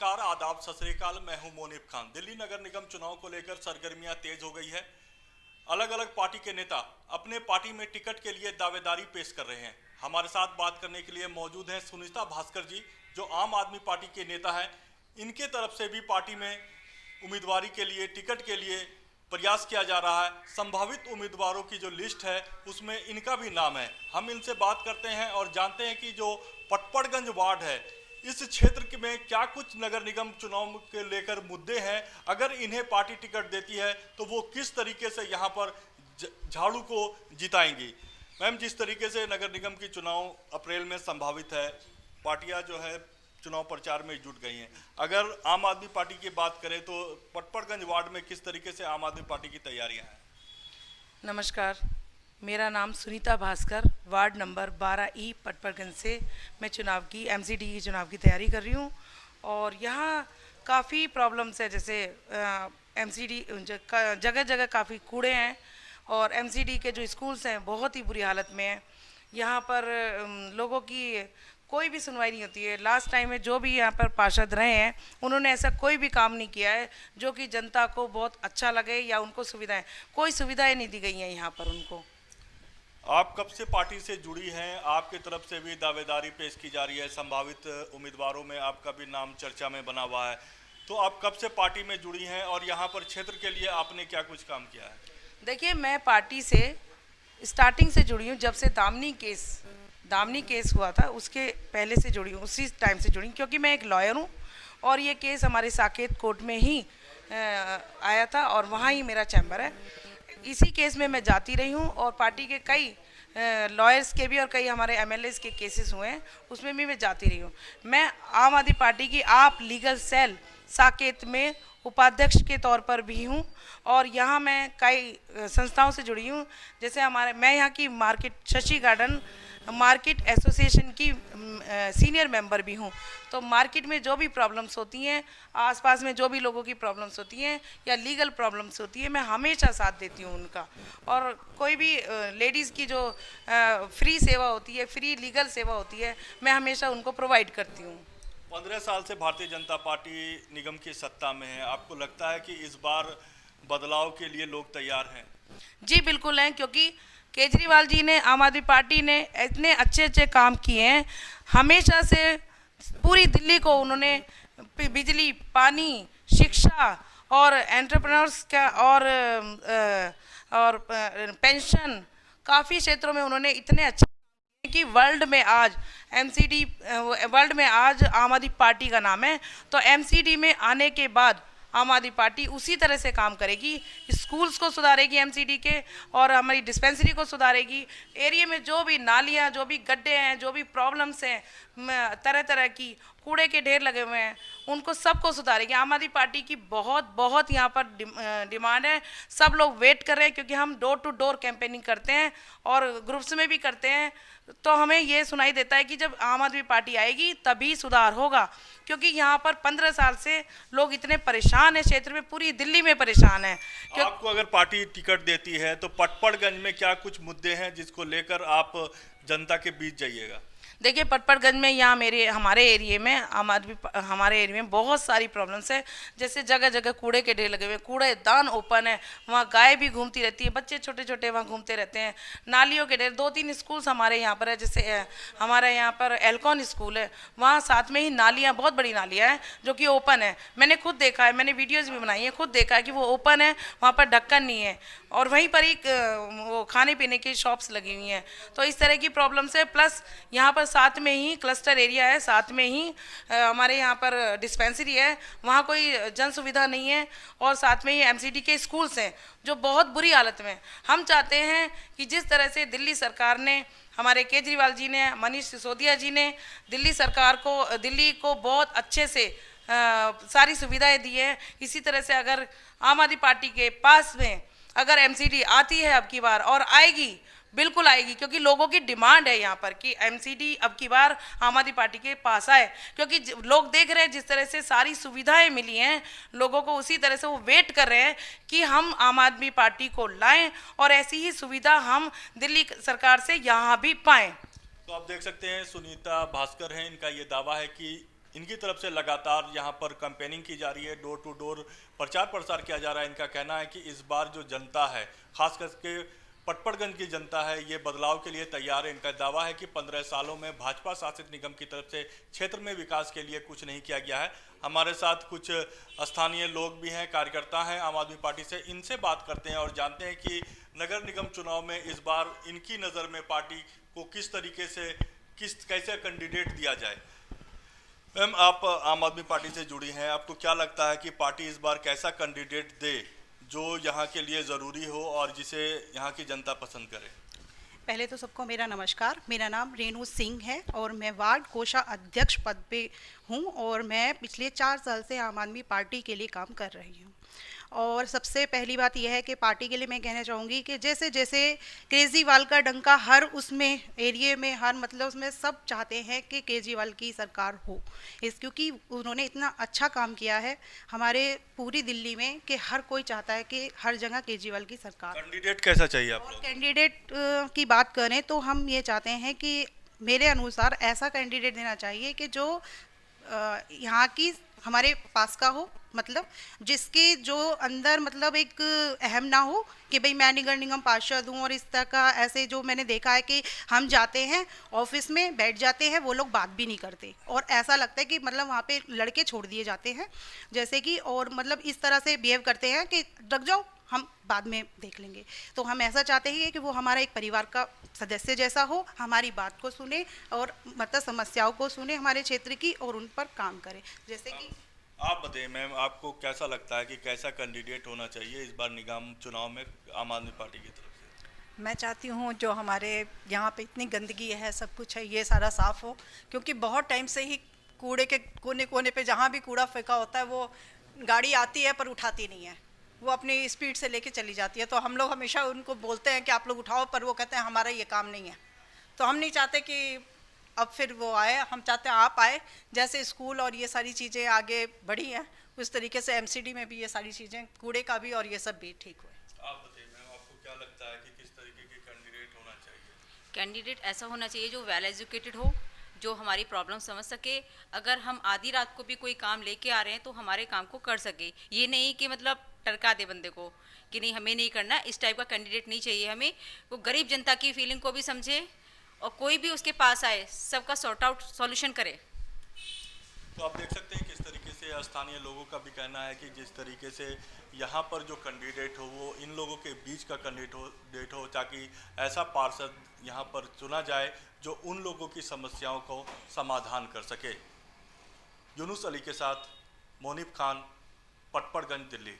नमस्कार, आदाब, सत श्री अकाल। मैं हूं मोनिब खान। दिल्ली नगर निगम चुनाव को लेकर सरगर्मियां तेज हो गई है। अलग अलग पार्टी के नेता अपने पार्टी में टिकट के लिए दावेदारी पेश कर रहे हैं। हमारे साथ बात करने के लिए मौजूद हैं सुनीता भास्कर जी, जो आम आदमी पार्टी के नेता हैं। इनके तरफ से भी पार्टी में उम्मीदवारी के लिए, टिकट के लिए प्रयास किया जा रहा है। संभावित उम्मीदवारों की जो लिस्ट है उसमें इनका भी नाम है। हम इनसे बात करते हैं और जानते हैं कि जो पटपड़गंज वार्ड है, इस क्षेत्र में क्या कुछ नगर निगम चुनाव के लेकर मुद्दे हैं। अगर इन्हें पार्टी टिकट देती है तो वो किस तरीके से यहाँ पर झाड़ू को जिताएंगी। मैम, जिस तरीके से नगर निगम की चुनाव अप्रैल में संभावित है, पार्टियां जो है चुनाव प्रचार में जुट गई हैं। अगर आम आदमी पार्टी की बात करें तो पटपड़गंज वार्ड में किस तरीके से आम आदमी पार्टी की तैयारियां हैं? नमस्कार, मेरा नाम Sunita Bhaskar, ward number 12E Patparganj से मैं चुनाव की एमसीडी की चुनाव की तैयारी कर रही हूँ। और यहाँ काफ़ी प्रॉब्लम्स है, जैसे एमसीडी जगह जगह काफ़ी कूड़े हैं और एमसीडी के जो स्कूल्स हैं बहुत ही बुरी हालत में हैं। यहाँ पर लोगों की कोई भी सुनवाई नहीं होती है। लास्ट टाइम में जो भी यहाँ पर पार्षद रहे हैं उन्होंने ऐसा कोई भी काम नहीं किया है जो कि जनता को बहुत अच्छा लगे या उनको कोई सुविधाएं नहीं दी गई हैं यहाँ पर उनको। आप कब से पार्टी से जुड़ी हैं? आपकी तरफ से भी दावेदारी पेश की जा रही है, संभावित उम्मीदवारों में आपका भी नाम चर्चा में बना हुआ है। तो आप कब से पार्टी में जुड़ी हैं और यहाँ पर क्षेत्र के लिए आपने क्या कुछ काम किया है? देखिए, मैं पार्टी से स्टार्टिंग से जुड़ी हूँ। जब से दामनी केस हुआ था उसके पहले से जुड़ी हूँ, उसी टाइम से जुड़ी हूँ, क्योंकि मैं एक लॉयर हूँ और ये केस हमारे साकेत कोर्ट में ही आया था और वहाँ ही मेरा चैम्बर है। इसी केस में मैं जाती रही हूँ और पार्टी के कई लॉयर्स के भी और कई हमारे एमएलएस के केसेस हुए हैं, उसमें भी मैं जाती रही हूँ। मैं आम आदमी पार्टी की आप लीगल सेल साकेत में उपाध्यक्ष के तौर पर भी हूँ और यहाँ मैं कई संस्थाओं से जुड़ी हूँ। जैसे मैं यहाँ की market Shashi garden market association की सीनियर मेंबर भी हूँ। तो मार्केट में जो भी प्रॉब्लम्स होती हैं, आसपास में जो भी लोगों की प्रॉब्लम्स होती हैं या लीगल प्रॉब्लम्स होती है, मैं हमेशा साथ देती हूँ उनका। और कोई भी लेडीज़ की जो फ्री सेवा होती है, फ्री लीगल सेवा होती है, मैं हमेशा उनको प्रोवाइड करती हूँ। 15 साल से भारतीय जनता पार्टी निगम की सत्ता में है। आपको लगता है कि इस बार बदलाव के लिए लोग तैयार हैं? जी बिल्कुल हैं, क्योंकि केजरीवाल जी ने, आम आदमी पार्टी ने इतने अच्छे अच्छे काम किए हैं। हमेशा से पूरी दिल्ली को उन्होंने बिजली, पानी, शिक्षा और एंटरप्रेन्योर्स का और पेंशन, काफ़ी क्षेत्रों में उन्होंने इतने अच्छे कि वर्ल्ड में आज आम आदमी पार्टी का नाम है। तो एमसीडी में आने के बाद आम आदमी पार्टी उसी तरह से काम करेगी, स्कूल्स को सुधारेगी एमसीडी के और हमारी डिस्पेंसरी को सुधारेगी। एरिया में जो भी नालियाँ, जो भी गड्ढे हैं, जो भी प्रॉब्लम्स हैं, तरह तरह की कूड़े के ढेर लगे हुए हैं, उनको सबको सुधारेगी। आम आदमी पार्टी की बहुत बहुत यहाँ पर डिमांड है। सब लोग वेट कर रहे हैं, क्योंकि हम डोर टू डोर कैंपेनिंग करते हैं और ग्रुप्स में भी करते हैं। तो हमें ये सुनाई देता है कि जब आम आदमी पार्टी आएगी तभी सुधार होगा, क्योंकि यहाँ पर 15 साल से लोग इतने परेशान हैं, क्षेत्र में पूरी दिल्ली में परेशान है। आपको अगर पार्टी टिकट देती है तो पटपड़गंज में क्या कुछ मुद्दे हैं जिसको लेकर आप जनता के बीच जाइएगा? देखिए, पटपड़गंज में यहाँ हमारे एरिया में बहुत सारी प्रॉब्लम्स है। जैसे जगह जगह कूड़े के ढेर लगे हुए, कूड़ेदान ओपन है, वहाँ गाय भी घूमती रहती है, बच्चे छोटे छोटे वहाँ घूमते रहते हैं। नालियों के ढेर, 2-3 स्कूल्स हमारे यहाँ पर है। जैसे हमारे यहाँ पर एल्कॉन स्कूल है, वहाँ साथ में ही नालियाँ, बहुत बड़ी नालियाँ हैं जो कि ओपन है। मैंने खुद देखा है, मैंने वीडियोज़ भी बनाई है, खुद देखा है कि वो ओपन है, वहाँ पर ढक्कन नहीं है और वहीं पर ही वो खाने पीने की शॉप्स लगी हुई हैं। तो इस तरह की प्रॉब्लम्स है। प्लस यहाँ पर साथ में ही क्लस्टर एरिया है, साथ में ही हमारे यहाँ पर डिस्पेंसरी है, वहाँ कोई जन सुविधा नहीं है और साथ में ही एमसीडी के स्कूल्स हैं जो बहुत बुरी हालत में। हम चाहते हैं कि जिस तरह से दिल्ली सरकार ने, हमारे केजरीवाल जी ने, मनीष सिसोदिया जी ने दिल्ली को बहुत अच्छे से सारी सुविधाएं दी है, इसी तरह से अगर आम आदमी पार्टी के पास में अगर एमसीडी आती है अब की बार, और आएगी, बिल्कुल आएगी, क्योंकि लोगों की डिमांड है यहाँ पर कि एमसीडी अब की बार आम आदमी पार्टी के पास आए, क्योंकि लोग देख रहे हैं जिस तरह से सारी सुविधाएं मिली हैं लोगों को, उसी तरह से वो वेट कर रहे हैं कि हम आम आदमी पार्टी को लाएं और ऐसी ही सुविधा हम दिल्ली सरकार से यहाँ भी पाएं। तो आप देख सकते हैं सुनीता भास्कर हैं, इनका ये दावा है कि इनकी तरफ से लगातार यहाँ पर कैंपेनिंग की जा रही है, डोर टू डोर प्रचार प्रसार किया जा रहा है। इनका कहना है कि इस बार जो जनता है, खास करके पटपड़गंज की जनता है, ये बदलाव के लिए तैयार है। इनका दावा है कि 15 सालों में भाजपा शासित निगम की तरफ से क्षेत्र में विकास के लिए कुछ नहीं किया गया है। हमारे साथ कुछ स्थानीय लोग भी हैं, कार्यकर्ता हैं आम आदमी पार्टी से, इनसे बात करते हैं और जानते हैं कि नगर निगम चुनाव में इस बार इनकी नज़र में पार्टी को किस तरीके से कैसे कैंडिडेट दिया जाए। मैम, आप आम आदमी पार्टी से जुड़ी हैं, आपको क्या लगता है कि पार्टी इस बार कैसा कैंडिडेट दे जो यहाँ के लिए ज़रूरी हो और जिसे यहाँ की जनता पसंद करे? पहले तो सबको मेरा नमस्कार। मेरा नाम रेणु सिंह है और मैं वार्ड कोषा अध्यक्ष पद पे हूँ और मैं पिछले 4 साल से आम आदमी पार्टी के लिए काम कर रही हूँ। और सबसे पहली बात यह है कि पार्टी के लिए मैं कहना चाहूँगी कि जैसे जैसे केजरीवाल का डंका हर उसमें एरिए में, हर मतलब उसमें सब चाहते हैं कि केजरीवाल की सरकार हो, क्योंकि उन्होंने इतना अच्छा काम किया है हमारे पूरी दिल्ली में कि हर कोई चाहता है कि हर जगह केजरीवाल की सरकार। कैंडिडेट कैसा चाहिए आप लोग? कैंडिडेट की बात करें तो हम ये चाहते हैं कि मेरे अनुसार ऐसा कैंडिडेट देना चाहिए कि जो यहाँ की हमारे पास का हो, मतलब जिसके जो अंदर मतलब एक अहम ना हो कि भाई मैं नगर निगम पार्षद हूँ और इस तरह का। ऐसे जो मैंने देखा है कि हम जाते हैं ऑफिस में बैठ जाते हैं, वो लोग बात भी नहीं करते और ऐसा लगता है कि मतलब वहाँ पे लड़के छोड़ दिए जाते हैं जैसे कि, और मतलब इस तरह से बिहेव करते हैं कि रख जाओ, हम बाद में देख लेंगे। तो हम ऐसा चाहते हैं कि वो हमारा एक परिवार का सदस्य जैसा हो, हमारी बात को सुने और मतलब समस्याओं को सुने हमारे क्षेत्र की और उन पर काम करे। जैसे कि आप बताइए मैम, आपको कैसा लगता है कि कैसा कैंडिडेट होना चाहिए इस बार निगम चुनाव में आम आदमी पार्टी की तरफ से? मैं चाहती हूँ जो हमारे यहाँ पे इतनी गंदगी है, सब कुछ है, ये सारा साफ़ हो, क्योंकि बहुत टाइम से ही कूड़े के कोने कोने पे जहाँ भी कूड़ा फेंका होता है वो गाड़ी आती है पर उठाती नहीं है, वो अपनी स्पीड से लेके चली जाती है। तो हम लोग हमेशा उनको बोलते हैं कि आप लोग उठाओ, पर वो कहते हैं हमारा ये काम नहीं है। तो हम नहीं चाहते कि अब फिर वो आए, हम चाहते हैं आप आए। जैसे स्कूल और ये सारी चीज़ें आगे बढ़ी हैं उस तरीके से एमसीडी में भी ये सारी चीज़ें, कूड़े का भी और ये सब भी ठीक हुए। आप बताइए मैम, आपको क्या लगता है कि किस तरीके के कैंडिडेट होना चाहिए? कैंडिडेट ऐसा होना चाहिए जो वेल एजुकेटेड हो, जो हमारी प्रॉब्लम समझ सके। अगर हम आधी रात को भी कोई काम लेके आ रहे हैं तो हमारे काम को कर सके, ये नहीं कि मतलब टरका दे बंदे को कि नहीं हमें नहीं करना। इस टाइप का कैंडिडेट नहीं चाहिए हमें। वो गरीब जनता की फीलिंग को भी समझे और कोई भी उसके पास आए सबका सॉर्ट आउट सॉल्यूशन करे। तो आप देख सकते हैं किस तरीके से स्थानीय लोगों का भी कहना है कि जिस तरीके से यहाँ पर जो कैंडिडेट हो वो इन लोगों के बीच का कैंडिडेट हो, ताकि ऐसा पार्षद यहाँ पर चुना जाए जो उन लोगों की समस्याओं को समाधान कर सके। यूनुस अली के साथ मोनिब खान, पटपड़गंज, दिल्ली।